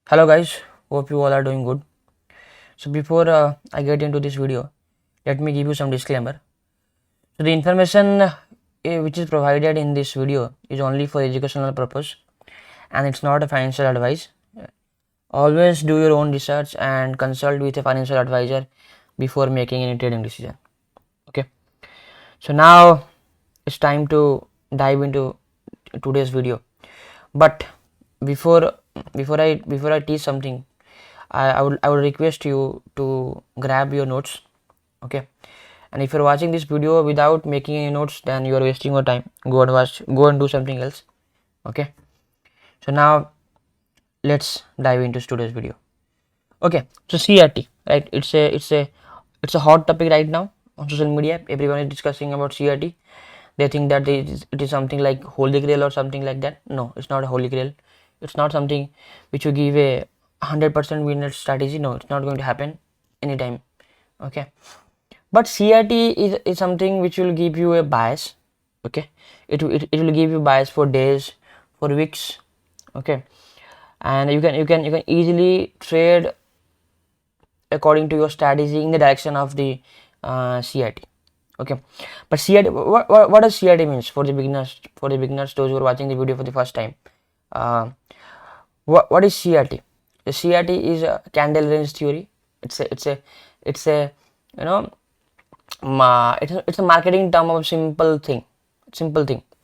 Hello guys, hope you all are doing good. So before I get into this video, let me give you some disclaimer. So the information which is provided in this video is only for educational purpose and it's not a financial advice. Always do your own research and consult with a financial advisor before making any trading decision. Okay. So now it's time to dive into today's video. But before before I teach something, I would request you to grab your notes. Okay, and if you're watching this video without making any notes, then you are wasting your time. Go and do something else. Okay, so now let's dive into today's video. Okay, so CRT, right? It's a hot topic right now on social media. Everyone is discussing about CRT. They think that it is something like holy grail or something like that. No, it's not a holy grail. It's not something which will give a 100% winner strategy. No, it's not going to happen anytime. Okay, but CRT is something which will give you a bias. Okay, it will give you bias for days, for weeks. Okay, and you can easily trade according to your strategy in the direction of the CRT. Okay, but CRT, what does CRT means for the beginners? For the beginners, those who are watching the video for the first time, uh, what is CRT? The CRT is a candle range theory. It's a you know it's a marketing term of simple thing.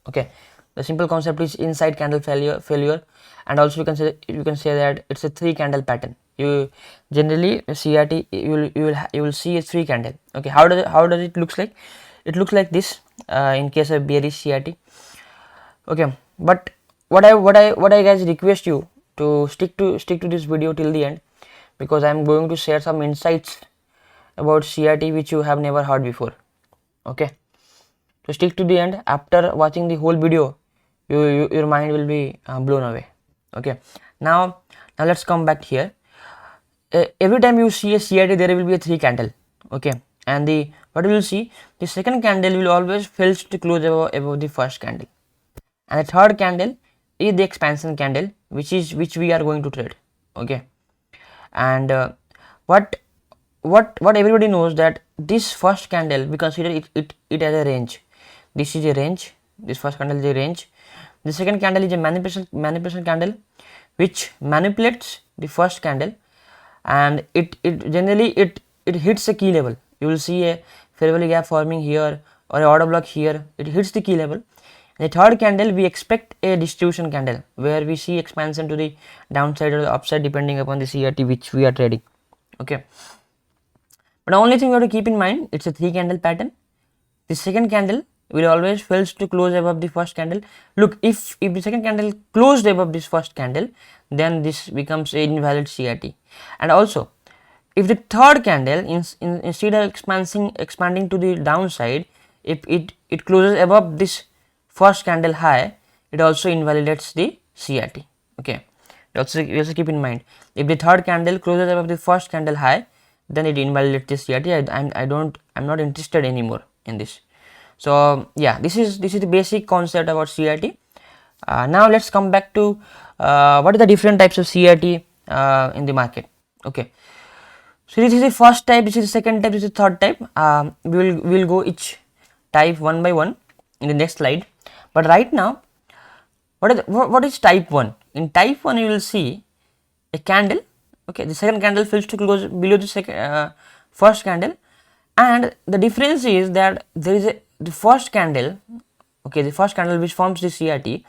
Okay, the simple concept is inside candle failure, and also you can say that it's a three candle pattern. You generally CRT you will see a three candle. Okay, how does it looks like? It looks like this in case of bearish CRT. Okay, but what I guys request you to stick to this video till the end, because I'm going to share some insights about CRT which you have never heard before. Okay, so stick to the end. After watching the whole video, your mind will be blown away. Okay, now let's come back here. Every time you see a CRT, there will be a three candle. Okay, and the what you will see, the second candle will always fails to close above the first candle, and the third candle is the expansion candle, which we are going to trade. Okay, and what what everybody knows, that this first candle we consider it as a range. This is a range. This first candle is a range. The second candle is a manipulation candle, which manipulates the first candle, and it generally it hits a key level. You will see a fair value gap forming here or a order block here. It hits the key level. The third candle, we expect a distribution candle where we see expansion to the downside or the upside depending upon the CRT which we are trading. Okay, but the only thing you have to keep in mind, it's a three candle pattern. The second candle will always fails to close above the first candle. Look, if the second candle closed above this first candle, then this becomes an invalid CRT. And also, if the third candle instead of expanding to the downside, if it closes above this first candle high, it also invalidates the CRT. Okay, you also keep in mind, if the third candle closes above the first candle high, then it invalidates the CRT. I'm not interested anymore in this. So yeah, this is the basic concept about CRT. Now let's come back to what are the different types of CRT in the market. Okay, so this is the first type, this is the second type, this is the third type. We will go each type one by one in the next slide. But right now, what is type 1? In type 1, you will see a candle. Okay, the second candle fails to close below the first candle, and the difference is that there is the first candle. Okay, the first candle which forms the CRT,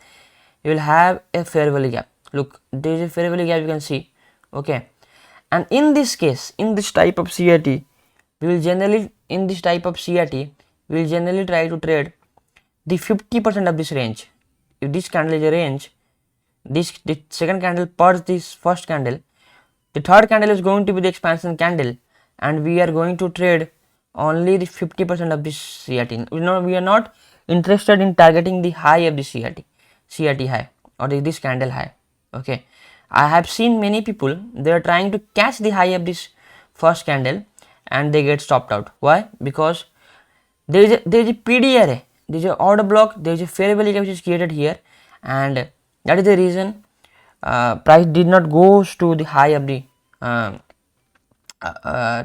you will have a fair value gap. Look, there is a fair value gap, you can see. Okay, and in this case, in this type of CRT, we will generally try to trade the 50% of this range. If this candle is a range, the second candle purges this first candle, the third candle is going to be the expansion candle, and we are going to trade only the 50% of this CRT. We are not interested in targeting the high of the CRT high or this candle high. Okay, I have seen many people, they are trying to catch the high of this first candle and they get stopped out. Why? Because there is a PD array, there is a order block, there is a fair value gap which is created here, and that is the reason price did not goes to the high of the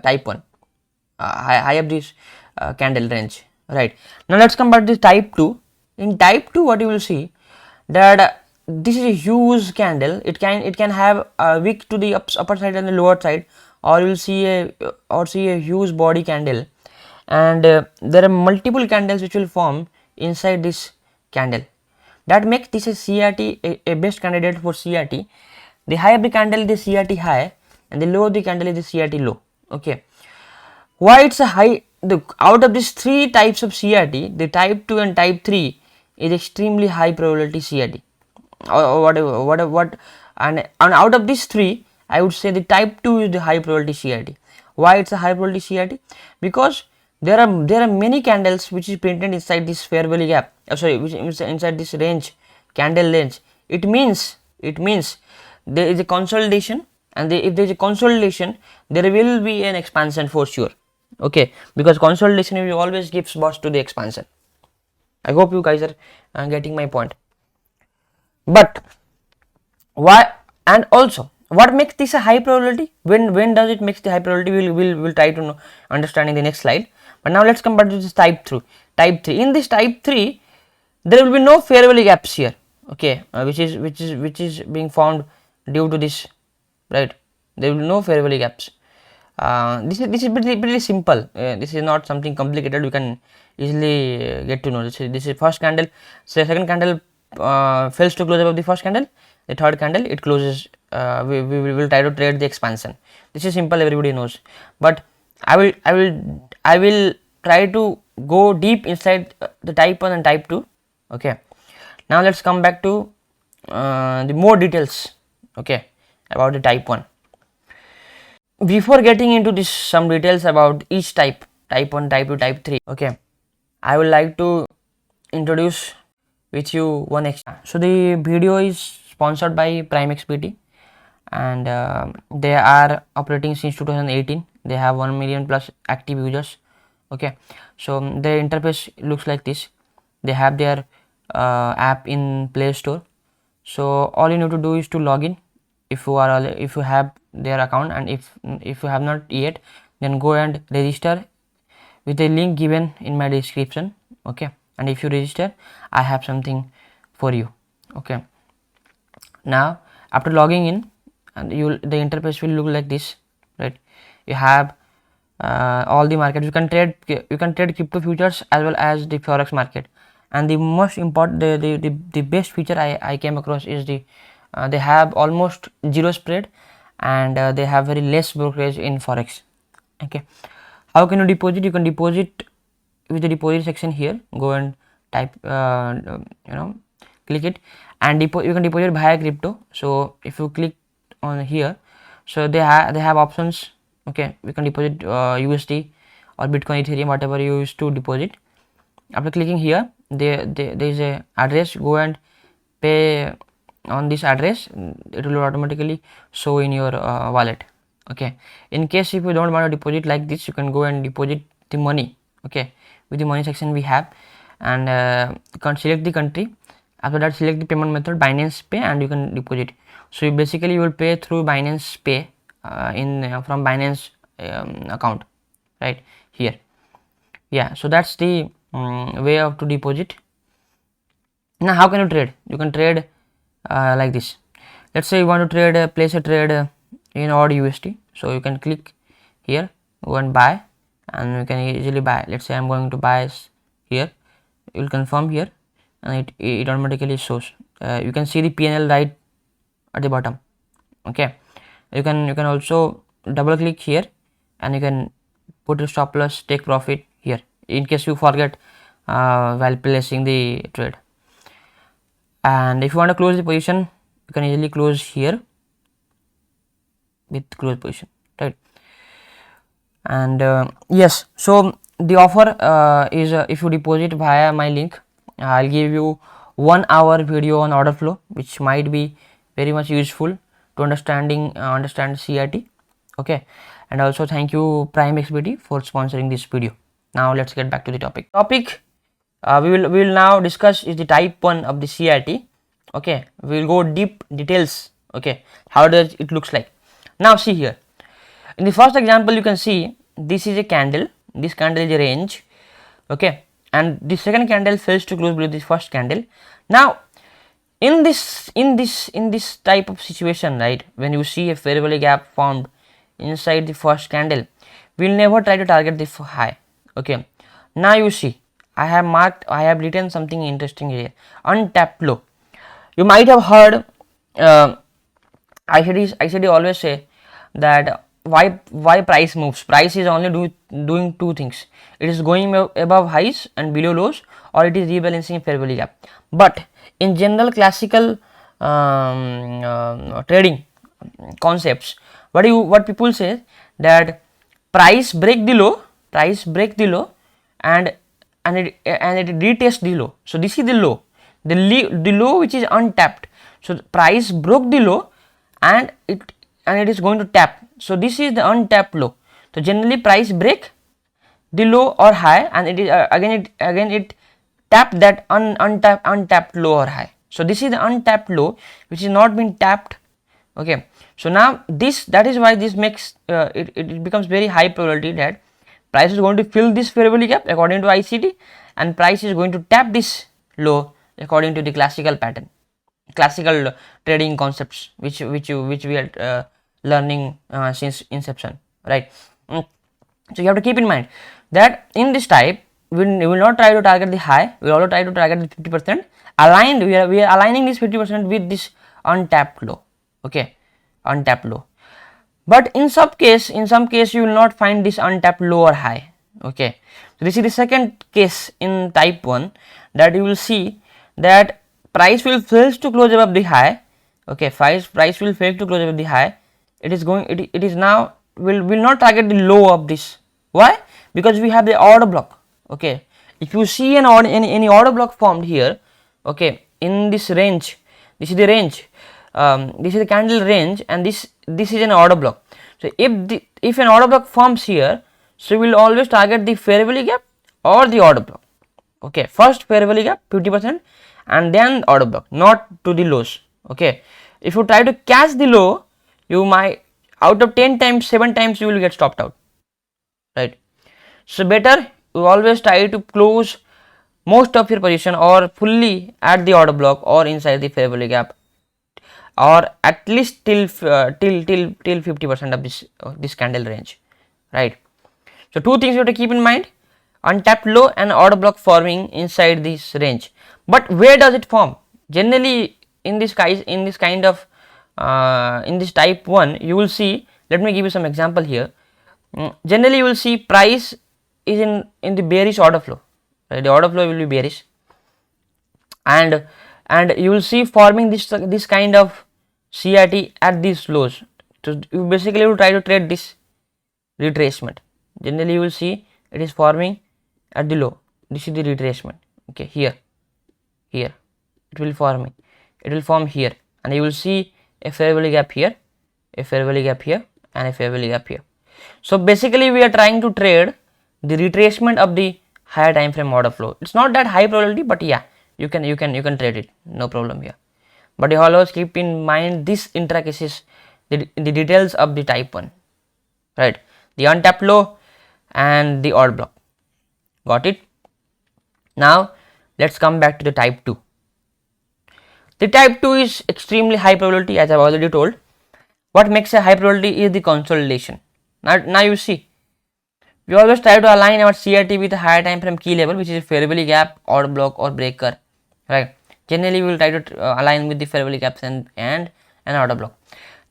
type 1, high of this candle range, right? Now let's come back to the type 2. In type 2, what you will see that this is a huge candle. It can have a wick to the upper side and the lower side, or you will see a huge body candle, and there are multiple candles which will form inside this candle. That makes this a CRT, a best candidate for CRT. The higher the candle, the CRT high, and the lower the candle is the CRT low. Okay, why it's a high? Out of these three types of CRT, the type 2 and type 3 is extremely high probability CRT, or what, and out of these three, I would say the type 2 is the high probability CRT. Why it's a high probability CRT? Because there are many candles which is printed inside this fair value gap, which is inside this range, candle range. It means there is a consolidation, and if there is a consolidation, there will be an expansion for sure. Okay, because consolidation will always gives boost to the expansion. I hope you guys are getting my point. But why, and also what makes this a high probability? When does it makes the high probability? We'll try to understand in the next slide. But now let's come back to this type 3. In this type 3, there will be no fair value gaps here. Okay, which is being found due to this, right? There will be no fair value gaps. This is pretty simple. This is not something complicated. We can easily get to know. This is first candle. So second candle fails to close above the first candle. The third candle it closes. We will try to trade the expansion. This is simple. Everybody knows. But I will try to go deep inside the type 1 and type 2. Okay. Now let's come back to the more details. Okay, about the type 1. Before getting into this, some details about each type 1, type 2, type 3. Okay, I would like to introduce with you one extra. So the video is sponsored by Primexbt, and they are operating since 2018. They have 1 million plus active users. Okay, so their interface looks like this. They have their app in Play Store. So all you need to do is to log in if you have their account, and if you have not yet, then go and register with the link given in my description. Okay, and if you register, I have something for you. Okay, now after logging in, and the interface will look like this, right? You have all the markets. You can trade crypto futures as well as the forex market. And the most important, the best feature I came across is they have almost zero spread, and they have very less brokerage in forex. Okay, how can you deposit? You can deposit with the deposit section here. Go and type click it, and you can deposit via crypto. So if you click on here, so they have options. Okay, we can deposit USD or Bitcoin, Ethereum, whatever you use to deposit. After clicking here, there is a address. Go and pay on this address. It will automatically show in your wallet. Okay, in case if you don't want to deposit like this, you can go and deposit the money. Okay, with the money section we have, and you can select the country. After that, select the payment method, Binance Pay, and you can deposit. So you will pay through Binance Pay from Binance account, right here. Yeah, so that's the way of to deposit. Now how can you trade? You can trade like this. Let's say you want to trade, place a trade in odd USD. So you can click here, go and buy, and you can easily buy. Let's say I'm going to buy here. You will confirm here, and it automatically shows. You can see the PNL right at the bottom. Okay, you can also double click here, and you can put a stop loss, take profit here in case you forget while placing the trade. And if you want to close the position, you can easily close here with close position, right? And yes, so the offer is if you deposit via my link, I'll give you 1 hour video on order flow, which might be very much useful to understand CRT. Okay, and also thank you Primexbt for sponsoring this video. Now let's get back to the topic. We will now discuss is the type 1 of the CRT. Okay, we will go deep details. Okay, how does it looks like? Now see here, in the first example you can see this is a candle, this candle is a range, okay, and the second candle fails to close below the first candle. Now in this type of situation, right, when you see a fair value gap formed inside the first candle, we will never try to target the high. Okay, now you see I have written something interesting here, untapped low. You might have heard uh, I always say that why price moves. Price is only doing two things. It is going above highs and below lows, or it is rebalancing fair value gap. But in general classical trading concepts, what people say that price break the low and it retest the low. So this is the low, the low which is untapped. So price broke the low and it is going to tap. So this is the untapped low. So generally price break the low or high, and it is again it tap that untapped low or high. So this is the untapped low which is not been tapped. Okay, so now that is why this makes it becomes very high probability that price is going to fill this fair value gap according to ICT, and price is going to tap this low according to the classical pattern, classical trading concepts which we are learning since inception, right? So you have to keep in mind that in this type we will not try to target the high, we will also try to target the 50% aligned. We are aligning this 50% with this untapped low. Okay, untapped low. But in some case you will not find this untapped low or high. Okay, so this is the second case in type 1, that you will see that price will fail to close above the high. Okay, price will fail to close above the high. It is now will not target the low of this. Why? Because we have the order block. Okay, if you see any order block formed here, okay, in this range, this is the range, this is the candle range, and this is an order block. So if an order block forms here, so we will always target the fair value gap or the order block. Okay, first fair value gap 50% and then order block, not to the lows. Okay, if you try to catch the low, you might, out of 10 times 7 times you will get stopped out, right? So better you always try to close most of your position or fully at the order block or inside the fair value gap, or at least till 50% of this candle range, right? So two things you have to keep in mind: untapped low and order block forming inside this range. But where does it form? Generally in this kind of in this type 1, you will see, let me give you some example here. Generally you will see price is in the bearish order flow, right? The order flow will be bearish, and you will see forming this kind of CRT at these lows. So you basically will try to trade this retracement. Generally you will see it is forming at the low. This is the retracement. Okay, here it will form here, and you will see a fair value gap here, a fair value gap here, and a fair value gap here. So basically we are trying to trade the retracement of the higher time frame order flow. It's not that high probability, but yeah, you can trade it, no problem here. But you always keep in mind this intricacies, the details of the type 1, right? The untapped low and the order block. Got it? Now let's come back to the type 2. The type 2 is extremely high probability, as I have already told. What makes a high probability is the consolidation. Now you see, we always try to align our CRT with a higher time frame key level, which is a fair value gap, order block, or breaker, right? Generally we will try to align with the fair value gaps and an order block.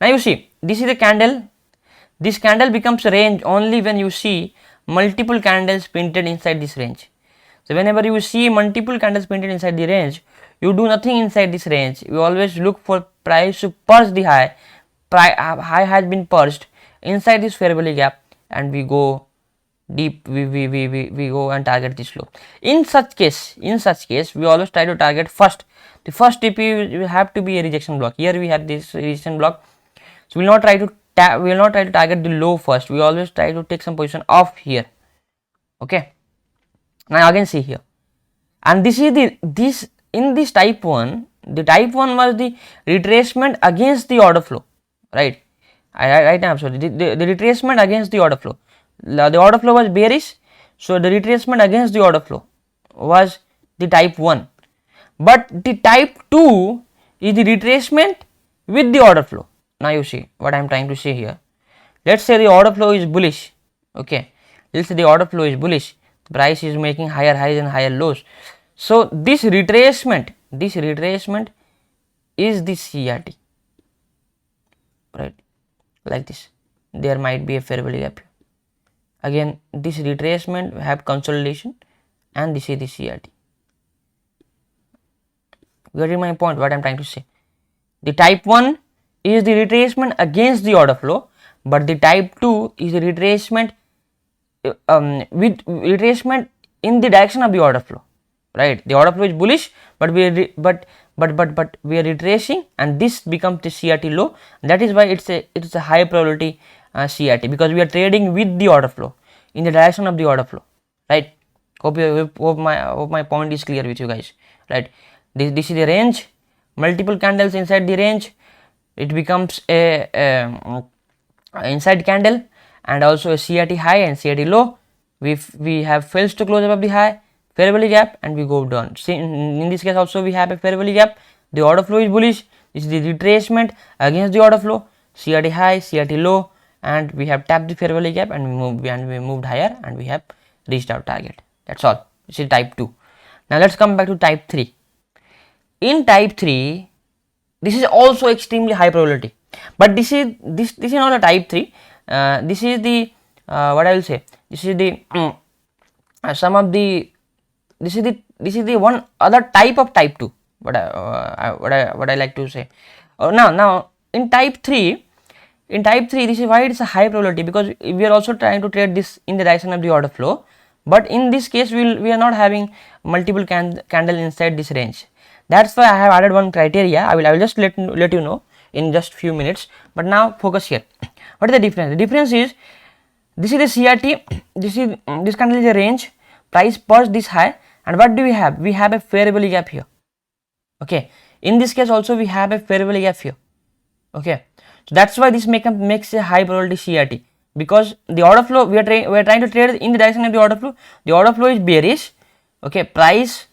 Now you see, this is a candle. This candle becomes a range only when you see multiple candles printed inside this range. So whenever you see multiple candles printed inside the range, you do nothing inside this range. You always look for price to purge the high. High has been purged inside this fair value gap, and we go deep. We go and target this low. In such case, we always try to target first. The first TP will have to be a rejection block. Here we have this rejection block. So we will not try to target the low first. We always try to take some position off here. Okay. Now again see here, and this is in this type 1, The type 1 was the retracement against the order flow, right? Right now, sorry, the retracement against the order flow. The order flow was bearish, so the retracement against the order flow was the type 1. But the type 2 is the retracement with the order flow. Now you see what I am trying to say here. Let's say the order flow is bullish, okay. Let's say the order flow is bullish, the price is making higher highs and higher lows. So this retracement is the CRT, right? Like this, there might be a fair value gap here. Again, this retracement have consolidation, and this is the CRT. Getting my point? What I am trying to say? The type 1 is the retracement against the order flow, but the type 2 is the retracement with retracement in the direction of the order flow, right? The order flow is bullish, but we are retracing, and this becomes the CRT low. That is why it's a high probability CRT, because we are trading with the order flow in the direction of the order flow, right? Hope my point is clear with you guys, right? This is the range, multiple candles inside the range, it becomes a inside candle, and also a CRT high and CRT low. We have fails to close above the high, fair value gap, and we go down. See, in this case also we have a fair value gap, the order flow is bullish, this is the retracement against the order flow, CRT high, CRT low, and we have tapped the fair value gap, and we moved higher, and we have reached our target. That's all. This is type 2. Now let's come back to type 3. In type 3, this is also extremely high probability, but this is not a type 3. This is the what I will say, this is the this is the one other type of type 2, what I like to say. Now in type 3, this is why it's a high probability, because we are also trying to trade this in the direction of the order flow, but in this case we are not having multiple candle inside this range. That's why I have added one criteria. I will just let you know in just few minutes, but now focus here. What is the difference? The difference is, this is the CRT, this candle is a range, price purged this high, and what do we have? We have a fair value gap here, okay. In this case also we have a fair value gap here, okay. So that's why this makes a high probability CRT, because the order flow, we are trying to trade in the direction of the order flow. The order flow is bearish, okay. Price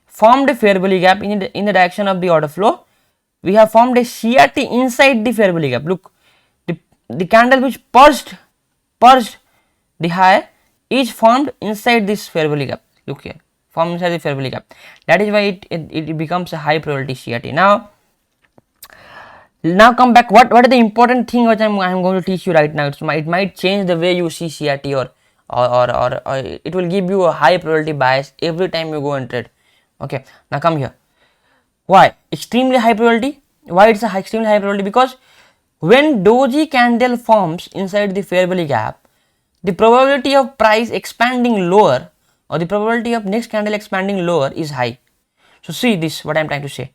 formed a fair value gap in the direction of the order flow. We have formed a CRT inside the fair value gap. Look, the candle which purged the high is formed inside this fair value gap. Look here, formed inside the fair value gap. That is why it becomes a high probability CRT. Now come back. What are the important thing which I'm going to teach you right now? It might change the way you see CRT, or it will give you a high probability bias every time you go and trade. Okay, now come here. Why extremely high probability? Why it's a extremely high probability? Because when doji candle forms inside the fair value gap, the probability of price expanding lower, or the probability of next candle expanding lower, is high. So see this, what I am trying to say.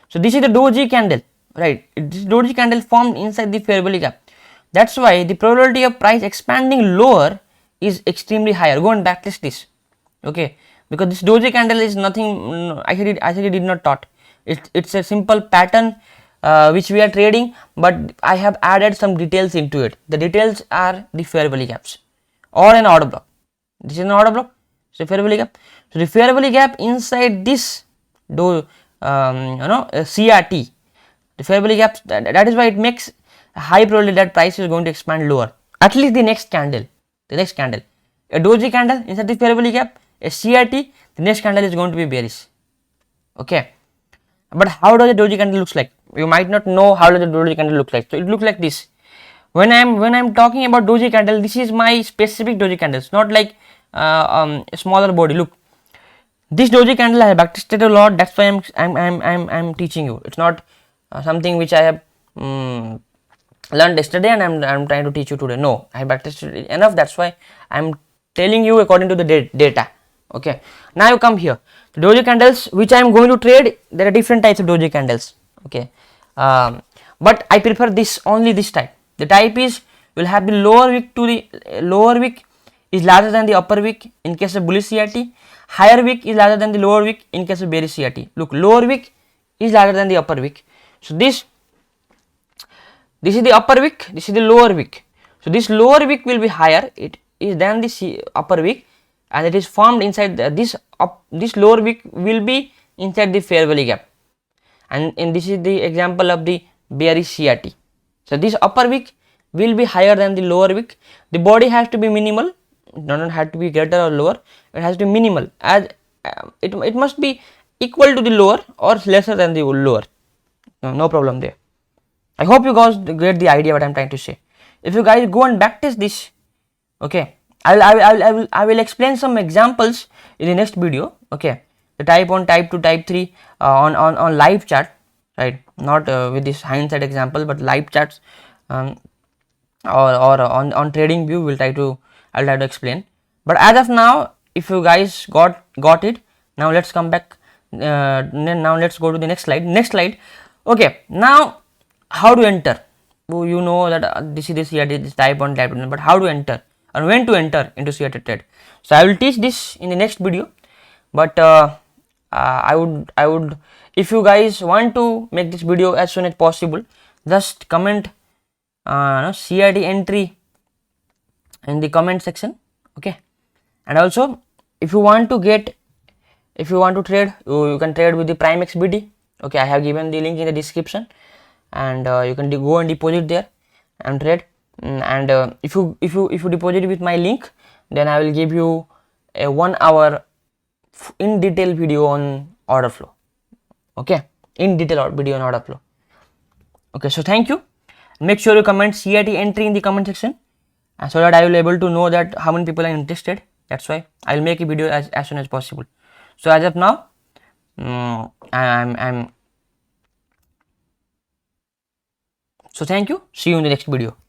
So this is the doji candle, right? This doji candle formed inside the fair value gap. That's why the probability of price expanding lower is extremely higher. Go and backtest this, okay? Because this doji candle is nothing, actually did not taught. It's a simple pattern which we are trading, but I have added some details into it. The details are the fair value gaps or an order block. This is an order block, so fair value gap. So the fair value gap inside this CRT, the fair value gap, that is why it makes a high probability that price is going to expand lower. At least the next candle, a doji candle inside the fair value gap, a CRT, the next candle is going to be bearish, okay. But how does a doji candle looks like? You might not know how does a doji candle look like. So it looks like this. When I'm talking about doji candle, this is my specific doji candles, not like a smaller body. Look, this doji candle I have backtested a lot. That's why I'm teaching you. It's not something which I have learned yesterday and I'm trying to teach you today. No, I have backtested it enough. That's why I'm telling you according to the data. Okay. Now you come here. The doji candles which I am going to trade, there are different types of doji candles. Okay. But I prefer only this type. The type is, will have the lower wick is larger than the upper wick in case of bullish CRT. Higher wick is larger than the lower wick in case of bearish CRT. Look, lower wick is larger than the upper wick. So this is the upper wick, this is the lower wick. So this lower wick will be higher, it is than the upper wick, and it is formed inside this lower wick will be inside the fair valley gap, and this is the example of the bearish CRT. So this upper wick will be higher than the lower wick. The body has to be minimal, not have to be greater or lower, it has to be minimal, as it must be equal to the lower or lesser than the lower. No problem there. I hope you guys get the idea what I'm trying to say. If you guys go and backtest this, okay, I will explain some examples in the next video. Okay, the type 1, type 2, type 3 on live chart, right? Not with this hindsight example, but live charts, or on trading view. I'll try to explain. But as of now, if you guys got it, now let's come back. Now let's go to the next slide. Okay, now how to enter? You know that this is the CRT, this type 1, type 2, but how to enter and when to enter into CRT trade? So I will teach this in the next video. But I would, if you guys want to make this video as soon as possible, just comment CRT entry in the comment section. Okay, and also if you want to trade, you can trade with the Primexbt. Okay, I have given the link in the description, and you can go and deposit there and trade. And if you deposit with my link, then I will give you a 1 hour in detail video on order flow. Okay, in detail video on order flow. Okay, so thank you. Make sure you comment CRT entry in the comment section, so that I will able to know that how many people are interested. That's why I will make a video as soon as possible. So as of now, so thank you. See you in the next video.